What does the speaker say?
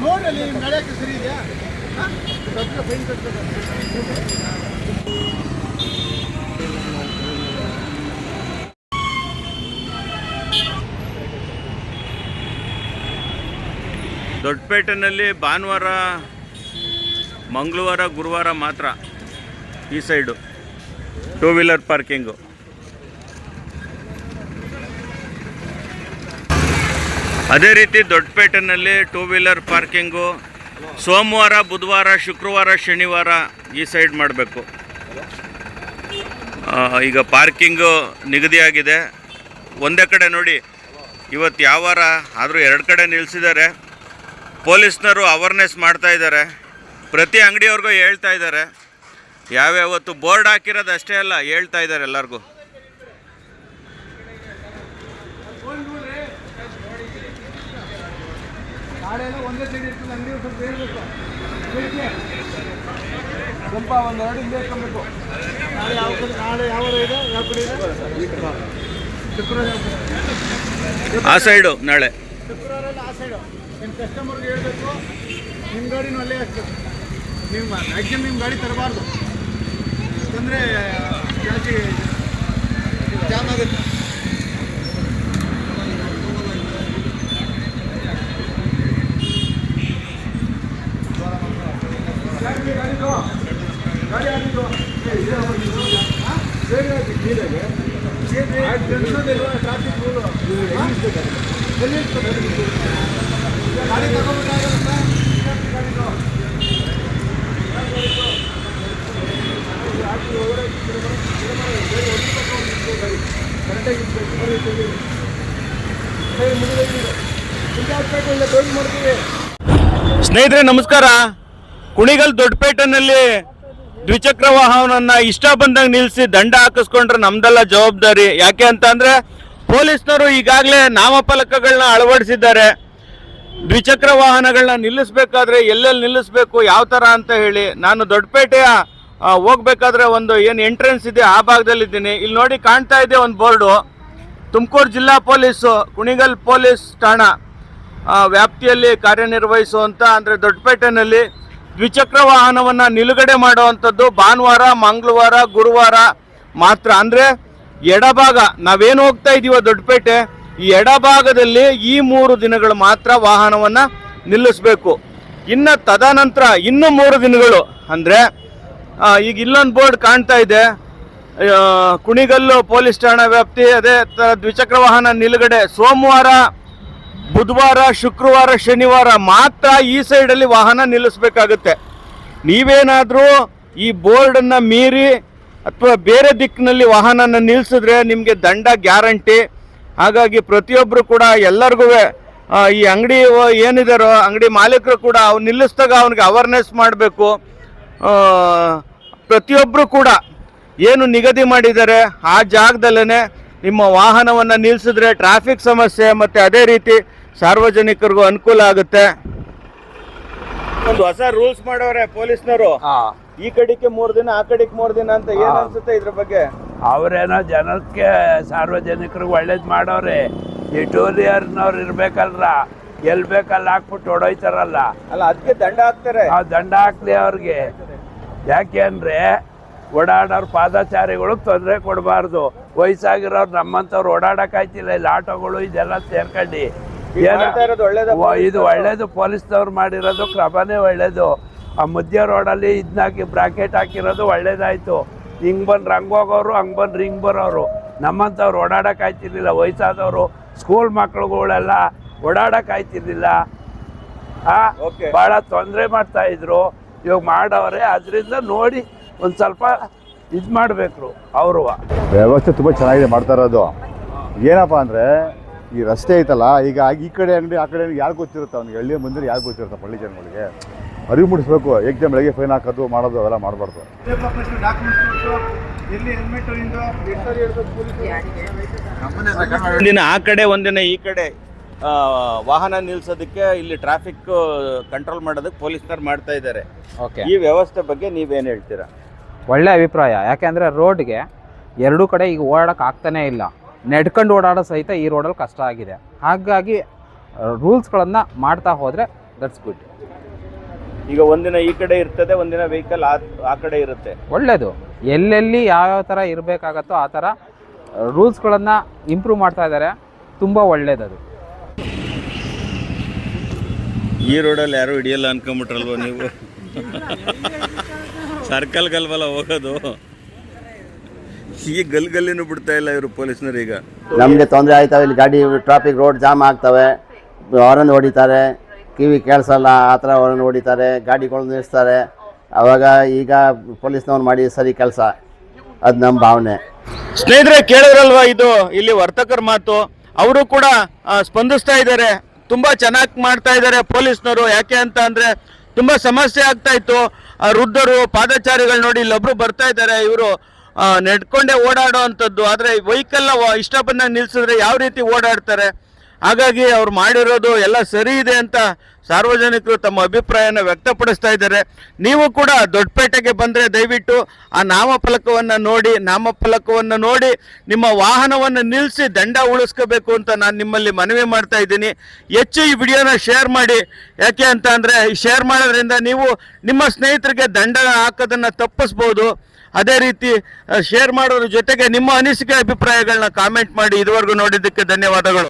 ನೋಡ್ರಲ್ಲಿ ನಡೆಯಕ್ಕೆ ಸರಿ ಇದೆಯಾ? ಫೈನ್ ಕಟ್ಟಬೇಕು. ದೊಡ್ಡಪೇಟೆನಲ್ಲಿ ಭಾನುವಾರ, ಮಂಗಳವಾರ, ಗುರುವಾರ ಮಾತ್ರ ಈ ಸೈಡು ಟೂ ವೀಲರ್ ಪಾರ್ಕಿಂಗು. ಅದೇ ರೀತಿ ದೊಡ್ಡಪೇಟೆನಲ್ಲಿ ಟೂ ವೀಲರ್ ಪಾರ್ಕಿಂಗು ಸೋಮವಾರ, ಬುಧವಾರ, ಶುಕ್ರವಾರ, ಶನಿವಾರ ಈ ಸೈಡ್ ಮಾಡಬೇಕು. ಈಗ ಪಾರ್ಕಿಂಗು ನಿಗದಿಯಾಗಿದೆ. ಒಂದೇ ಕಡೆ ನೋಡಿ, ಇವತ್ತು ಯಾವ ವಾರ ಆದರೂ 2 ಕಡೆ ನಿಲ್ಲಿಸಿದ್ದಾರೆ. ಪೊಲೀಸ್ನವರು ಅವೇರ್ನೆಸ್ ಮಾಡ್ತಾ ಇದ್ದಾರೆ. ಪ್ರತಿ ಅಂಗಡಿಯವ್ರಿಗೂ ಹೇಳ್ತಾ ಇದ್ದಾರೆ. ಯಾವ್ಯಾವತ್ತು ಬೋರ್ಡ್ ಹಾಕಿರೋದು ಅಷ್ಟೇ ಅಲ್ಲ, ಹೇಳ್ತಾ ಇದ್ದಾರೆ ಎಲ್ಲರಿಗೂ. ಸ್ವಲ್ಪ ಒಂದೆರಡು ಹಿಂದೆ ಇಟ್ಕೊಬೇಕು. ನಾಳೆ ಯಾವ ಇದೆ, ಯಾವ ಕಡೆ ಇದೆ? ಶುಕ್ರವಾರ ಆ ಸೈಡು ನಾಳೆ ಶುಕ್ರವಾರಲ್ಲಿ ಆ ಸೈಡು. ನಿಮ್ಮ ಕಸ್ಟಮರ್ಗೆ ಹೇಳಬೇಕು, ನಿಮ್ಮ ಗಾಡಿನೂ ಅಲ್ಲೇ ಹಾಕ್ಬೇಕು. ನಿಮ್ಮ ಮ್ಯಾಕ್ಸಿಮಮ್ ನಿಮ್ಮ ಗಾಡಿ ತರಬಾರ್ದು, ಯಾಕಂದರೆ ಜಾಸ್ತಿ ಜಾಮ್ ಆಗುತ್ತೆ. ಗಾಡಿ ಆಗಿದ್ದು ಟ್ರಾಫಿಕ್ ರೂಲು ಗಾಡಿ ತಗೊಂಡ್ಬಿಟ್ಟಾಗಲ್ಲ ಗಾಡಿದು ಸ್ನೇಹಿತರೆ ನಮಸ್ಕಾರ. ಕುಣಿಗಲ್ ದೊಡ್ಡಪೇಟೆನಲ್ಲಿ ದ್ವಿಚಕ್ರ ವಾಹನವನ್ನು ಇಷ್ಟ ಬಂದಾಗ ನಿಲ್ಲಿಸಿ ದಂಡ ಹಾಕಿಸ್ಕೊಂಡ್ರೆ ನಮ್ದೆಲ್ಲ ಜವಾಬ್ದಾರಿ. ಯಾಕೆ ಅಂತಂದರೆ ಪೊಲೀಸ್ನವರು ಈಗಾಗಲೇ ನಾಮಫಲಕಗಳನ್ನ ಅಳವಡಿಸಿದ್ದಾರೆ. ದ್ವಿಚಕ್ರ ವಾಹನಗಳನ್ನ ನಿಲ್ಲಿಸ್ಬೇಕಾದ್ರೆ ಎಲ್ಲೆಲ್ಲಿ ನಿಲ್ಲಿಸ್ಬೇಕು, ಯಾವ ಥರ ಅಂತ ಹೇಳಿ. ನಾನು ದೊಡ್ಡಪೇಟೆಯ ಹೋಗ್ಬೇಕಾದ್ರೆ ಒಂದು ಏನು ಎಂಟ್ರೆನ್ಸ್ ಇದೆ ಆ ಭಾಗದಲ್ಲಿದ್ದೀನಿ. ಇಲ್ಲಿ ನೋಡಿ ಕಾಣ್ತಾ ಇದೆ ಒಂದು ಬೋರ್ಡು, ತುಮಕೂರು ಜಿಲ್ಲಾ ಪೊಲೀಸು ಕುಣಿಗಲ್ ಪೊಲೀಸ್ ಠಾಣಾ ವ್ಯಾಪ್ತಿಯಲ್ಲಿ ಕಾರ್ಯನಿರ್ವಹಿಸುವಂಥ, ಅಂದರೆ ದೊಡ್ಡಪೇಟೆನಲ್ಲಿ ದ್ವಿಚಕ್ರ ವಾಹನವನ್ನು ನಿಲುಗಡೆ ಮಾಡುವಂಥದ್ದು ಭಾನುವಾರ, ಮಂಗಳವಾರ, ಗುರುವಾರ ಮಾತ್ರ. ಅಂದರೆ ಎಡಭಾಗ, ನಾವೇನು ಹೋಗ್ತಾ ಇದ್ದೀವೋ ದೊಡ್ಡಪೇಟೆ, ಈ ಎಡಭಾಗದಲ್ಲಿ ಈ 3 ದಿನಗಳು ಮಾತ್ರ ವಾಹನವನ್ನು ನಿಲ್ಲಿಸಬೇಕು. ಇನ್ನು ತದನಂತರ ಇನ್ನೂ 3 ದಿನಗಳು ಅಂದರೆ ಈಗ ಇಲ್ಲೊಂದು ಬೋರ್ಡ್ ಕಾಣ್ತಾ ಇದೆ, ಕುಣಿಗಲ್ಲು ಪೊಲೀಸ್ ಠಾಣಾ ವ್ಯಾಪ್ತಿ. ಅದೇ ಥರ ದ್ವಿಚಕ್ರ ವಾಹನ ನಿಲುಗಡೆ ಸೋಮವಾರ, ಬುಧವಾರ, ಶುಕ್ರವಾರ, ಶನಿವಾರ ಮಾತ್ರ ಈ ಸೈಡಲ್ಲಿ ವಾಹನ ನಿಲ್ಲಿಸಬೇಕಾಗುತ್ತೆ. ನೀವೇನಾದರೂ ಈ ಬೋರ್ಡನ್ನು ಮೀರಿ ಅಥವಾ ಬೇರೆ ದಿಕ್ಕಿನಲ್ಲಿ ವಾಹನನ ನಿಲ್ಲಿಸಿದ್ರೆ ನಿಮಗೆ ದಂಡ ಗ್ಯಾರಂಟಿ. ಹಾಗಾಗಿ ಪ್ರತಿಯೊಬ್ಬರು ಕೂಡ ಎಲ್ಲರಿಗೂ ಈ ಅಂಗಡಿ ಏನಿದಾರೋ ಅಂಗಡಿ ಮಾಲೀಕರು ಕೂಡ ಅವ್ನು ನಿಲ್ಲಿಸಿದಾಗ ಅವನಿಗೆ ಅವೇರ್ನೆಸ್ ಮಾಡಬೇಕು. ಪ್ರತಿಯೊಬ್ಬರು ಕೂಡ ಏನು ನಿಗದಿ ಮಾಡಿದ್ದಾರೆ ಆ ಜಾಗದಲ್ಲೇ ನಿಮ್ಮ ವಾಹನವನ್ನು ನಿಲ್ಲಿಸಿದ್ರೆ ಟ್ರಾಫಿಕ್ ಸಮಸ್ಯೆ ಮತ್ತು ಅದೇ ರೀತಿ ಸಾರ್ವಜನಿಕರಿಗೂ ಅನುಕೂಲ ಆಗುತ್ತೆ. ಒಂದು ಹೊಸ ರೂಲ್ಸ್ ಮಾಡವ್ರೆ ಪೊಲೀಸ್ನವರು, ಈ ಕಡೆಗೆ 3 ದಿನ, ಆ ಕಡೆಗೆ 3 ದಿನ ಅಂತ. ಏನ್ ಅನ್ಸುತ್ತೆ ಇದ್ರ ಬಗ್ಗೆ? ಅವ್ರೇನೋ ಜನಕ್ಕೆ ಸಾರ್ವಜನಿಕರಿಗೆ ಒಳ್ಳೇದು ಮಾಡವ್ರೆ. ಈ ಟೂ ವೀಲರ್ನವ್ರು ಇರ್ಬೇಕಲ್ರ, ಎಲ್ಲಿ ಬೇಕಲ್ಲಿ ಹಾಕ್ಬಿಟ್ಟು ಹೊಡೋಯ್ತಾರಲ್ಲ, ಅಲ್ಲ ಅದಕ್ಕೆ ದಂಡ ಹಾಕ್ತಾರೆ. ದಂಡ ಹಾಕ್ಲಿ ಅವ್ರಿಗೆ. ಯಾಕೆ ಅಂದರೆ ಓಡಾಡೋರು ಪಾದಚಾರಿಗಳು ತೊಂದರೆ ಕೊಡಬಾರ್ದು. ವಯಸ್ಸಾಗಿರೋರು ನಮ್ಮಂಥವ್ರು ಓಡಾಡೋಕ್ಕಾಯ್ತಿಲ್ಲ. ಇಲ್ಲಿ ಆಟೋಗಳು ಇದೆಲ್ಲ ಸೇರ್ಕೊಂಡು ಇದು ಒಳ್ಳೇದು. ಪೊಲೀಸ್ನವ್ರು ಮಾಡಿರೋದು ಕ್ರಮನೇ ಒಳ್ಳೇದು. ಆ ಮಧ್ಯ ರೋಡಲ್ಲಿ ಇದನ್ನಾಕಿ ಬ್ರಾಕೆಟ್ ಹಾಕಿರೋದು ಒಳ್ಳೇದಾಯಿತು. ಹಿಂಗೆ ಬಂದು ರಂಗ್ ಹೋಗೋರು, ಹಂಗೆ ಬಂದು ರಿಂಗ್ ಬರೋರು. ನಮ್ಮಂಥವ್ರು ಓಡಾಡೋಕ್ಕಾಯ್ತಿರ್ಲಿಲ್ಲ. ವಯಸ್ಸಾದವರು, ಸ್ಕೂಲ್ ಮಕ್ಳುಗಳೆಲ್ಲ ಓಡಾಡೋಕ್ಕಾಯ್ತಿರ್ಲಿಲ್ಲ. ಭಾಳ ತೊಂದರೆ ಮಾಡ್ತಾಯಿದ್ರು. ಇವಾಗ ಮಾಡವ್ರೆ. ಅದರಿಂದ ನೋಡಿ ಒಂದು ಸ್ವಲ್ಪ ಇದು ಮಾಡಬೇಕು ಅವರು. ವ್ಯವಸ್ಥೆ ತುಂಬ ಚೆನ್ನಾಗಿದೆ ಮಾಡ್ತಾ ಇರೋದು. ಏನಪ್ಪ ಅಂದರೆ ಈ ರಸ್ತೆ ಐತಲ್ಲ, ಈಗ ಈ ಕಡೆ ಅಂಗಡಿ ಆ ಕಡೆ ಯಾರು ಗೊತ್ತಿರುತ್ತೆ, ಅವ್ನಿಗೆ ಹಳ್ಳಿಯ ಬಂದರೆ ಯಾರು ಗೊತ್ತಿರುತ್ತೆ ಹಳ್ಳಿ ಜನಗಳಿಗೆ. ಅರಿವು ಮೂಡಿಸ್ಬೇಕು. ಏಕದಮ್ ಬೆಳಗ್ಗೆ ಫೈನ್ ಹಾಕೋದು ಮಾಡೋದು ಅವೆಲ್ಲ ಮಾಡಬಾರ್ದು. ಒಂದಿನ ಆ ಕಡೆ ಒಂದಿನ ಈ ಕಡೆ ವಾಹನ ನಿಲ್ಸೋದಕ್ಕೆ ಇಲ್ಲಿ ಟ್ರಾಫಿಕ್ ಕಂಟ್ರೋಲ್ ಮಾಡೋದಕ್ಕೆ ಪೊಲೀಸ್ನವ್ರು ಮಾಡ್ತಾ ಇದ್ದಾರೆ. ಈ ವ್ಯವಸ್ಥೆ ಬಗ್ಗೆ ನೀವೇನು ಹೇಳ್ತೀರಾ? ಒಳ್ಳೆ ಅಭಿಪ್ರಾಯ. ಯಾಕೆಂದರೆ ರೋಡ್ಗೆ ಎರಡೂ ಕಡೆ ಈಗ ಓಡಾಡೋಕೆ ಆಗ್ತಾನೇ ಇಲ್ಲ. ನಡ್ಕೊಂಡು ಓಡಾಡೋ ಸಹಿತ ಈ ರೋಡಲ್ಲಿ ಕಷ್ಟ ಆಗಿದೆ. ಹಾಗಾಗಿ ರೂಲ್ಸ್ಗಳನ್ನು ಮಾಡ್ತಾ ಹೋದರೆ ದಟ್ಸ್ ಗುಡ್. ಈಗ ಒಂದಿನ ಈ ಕಡೆ ಇರ್ತದೆ, ಒಂದಿನ ವೆಹಿಕಲ್ ಆ ಕಡೆ ಇರುತ್ತೆ. ಒಳ್ಳೆಯದು. ಎಲ್ಲೆಲ್ಲಿ ಯಾವ್ಯಾವ ಥರ ಇರಬೇಕಾಗತ್ತೋ ಆ ಥರ ರೂಲ್ಸ್ಗಳನ್ನು ಇಂಪ್ರೂವ್ ಮಾಡ್ತಾ ಇದ್ದಾರೆ. ತುಂಬ ಒಳ್ಳೇದದು. ಈ ರೋಡಲ್ಲಿ ಯಾರು ಹಿಡಿಯಲ್ಲ ಅನ್ಕೊಂಬಿಟ್ರಲ್ವ ನೀವು? ಸರ್ಕಲ್ಗಲ್ವಲ್ಲ ಹೋಗೋದು, ಈ ಗಲ್ಲಿನೂ ಬಿಡ್ತಾ ಇಲ್ಲ ಇವರು ಪೊಲೀಸ್ನರು. ಈಗ ನಮಗೆ ತೊಂದರೆ ಆಯ್ತವೆ, ಇಲ್ಲಿ ಗಾಡಿ ಟ್ರಾಫಿಕ್ ರೋಡ್ ಜಾಮ್ ಆಗ್ತವೆ, ಹಾರನ್ ಹೊಡಿತಾರೆ, ಕಿವಿ ಕೇಳಿಸಲ್ಲ, ಆ ಥರ ಹಾರನ್ ಹೊಡಿತಾರೆ, ಗಾಡಿಗಳು ನಿಲ್ಲಿಸ್ತಾರೆ. ಅವಾಗ ಈಗ ಪೊಲೀಸ್ನವ್ರು ಮಾಡಿ ಸರಿ ಕೆಲಸ, ಅದು ನಮ್ಮ ಭಾವನೆ. ಸ್ನೇಹಿತರೆ, ಕೇಳಿದ್ರಲ್ವಾ, ಇದು ಇಲ್ಲಿ ವರ್ತಕರ ಮಾತು. ಅವರು ಕೂಡ ಸ್ಪಂದಿಸ್ತಾ ಇದ್ದಾರೆ. ತುಂಬಾ ಚೆನ್ನಾಗಿ ಮಾಡ್ತಾ ಇದ್ದಾರೆ ಪೊಲೀಸ್ನವರು. ಯಾಕೆ ಅಂತ ಅಂದ್ರೆ ತುಂಬಾ ಸಮಸ್ಯೆ ಆಗ್ತಾ ಇತ್ತು. ವೃದ್ಧರು, ಪಾದಚಾರಿಗಳು ನೋಡಿ ಇಲ್ಲೊಬ್ರು ಬರ್ತಾ ಇದ್ದಾರೆ, ಇವರು ನಡ್ಕೊಂಡೇ ಓಡಾಡೋ ಅಂಥದ್ದು. ಆದರೆ ವೆಹಿಕಲ್ನ ಇಷ್ಟ ಬಂದಾಗ ನಿಲ್ಸಿದ್ರೆ ಯಾವ ರೀತಿ ಓಡಾಡ್ತಾರೆ? ಹಾಗಾಗಿ ಅವ್ರು ಮಾಡಿರೋದು ಎಲ್ಲ ಸರಿ ಇದೆ ಅಂತ ಸಾರ್ವಜನಿಕರು ತಮ್ಮ ಅಭಿಪ್ರಾಯನ ವ್ಯಕ್ತಪಡಿಸ್ತಾ ಇದ್ದಾರೆ. ನೀವು ಕೂಡ ದೊಡ್ಡಪೇಟೆಗೆ ಬಂದರೆ ದಯವಿಟ್ಟು ಆ ನಾಮಫಲಕವನ್ನು ನೋಡಿ ನಿಮ್ಮ ವಾಹನವನ್ನು ನಿಲ್ಲಿಸಿ ದಂಡ ಉಳಿಸ್ಕೋಬೇಕು ಅಂತ ನಾನು ನಿಮ್ಮಲ್ಲಿ ಮನವಿ ಮಾಡ್ತಾ ಇದ್ದೀನಿ. ಹೆಚ್ಚು ಈ ವಿಡಿಯೋನ ಶೇರ್ ಮಾಡಿ. ಯಾಕೆ ಅಂತ ಅಂದರೆ ಶೇರ್ ಮಾಡೋದ್ರಿಂದ ನೀವು ನಿಮ್ಮ ಸ್ನೇಹಿತರಿಗೆ ದಂಡ ಹಾಕೋದನ್ನು ತಪ್ಪಿಸ್ಬೋದು. ಅದೇ ರೀತಿ ಶೇರ್ ಮಾಡೋದ್ರ ಜೊತೆಗೆ ನಿಮ್ಮ ಅನಿಸಿಕೆ ಅಭಿಪ್ರಾಯಗಳನ್ನ ಕಾಮೆಂಟ್ ಮಾಡಿ. ಇದುವರೆಗೂ ನೋಡಿದ್ದಕ್ಕೆ ಧನ್ಯವಾದಗಳು.